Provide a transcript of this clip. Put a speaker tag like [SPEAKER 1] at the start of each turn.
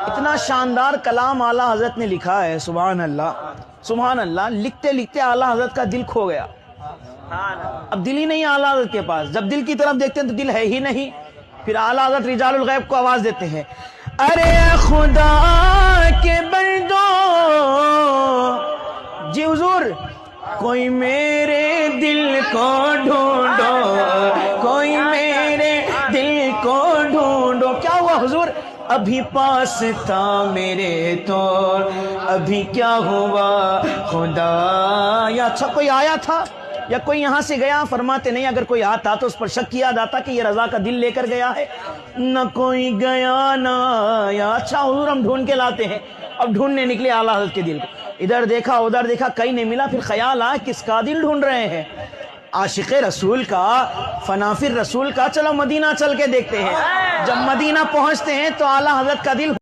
[SPEAKER 1] اتنا شاندار کلام اعلیٰ حضرت نے لکھا ہے، سبحان اللہ سبحان اللہ. لکھتے لکھتے اعلیٰ حضرت کا دل کھو گیا. اب دل ہی نہیں اعلیٰ حضرت کے پاس. جب دل کی طرف دیکھتے ہیں تو دل ہے ہی نہیں. پھر اعلیٰ حضرت رجال الغیب کو آواز دیتے ہیں، ارے خدا کے بندو جی حضور، کوئی میرے دل کو ڈھونڈو، کوئی میرے دل کو ڈھونڈو. کیا ہوا حضور؟ ابھی پاس تھا میرے تو ابھی کیا ہوا خدا. یا اچھا کوئی آیا تھا یا کوئی یہاں سے گیا؟ فرماتے نہیں، اگر کوئی آتا تو اس پر شک کیا جاتا کہ یہ رضا کا دل لے کر گیا ہے. نہ کوئی گیا نہ آیا. اچھا حضور ہم ڈھونڈ کے لاتے ہیں. اب ڈھونڈنے نکلے اعلیٰ حضرت کے دل کو. ادھر دیکھا ادھر دیکھا، کہیں نہیں ملا. پھر خیال آیا کس کا دل ڈھونڈ رہے ہیں؟ عاشق رسول کا، فنافر رسول کا. چلو مدینہ چل کے دیکھتے ہیں. جب مدینہ پہنچتے ہیں تو اعلیٰ حضرت کا دل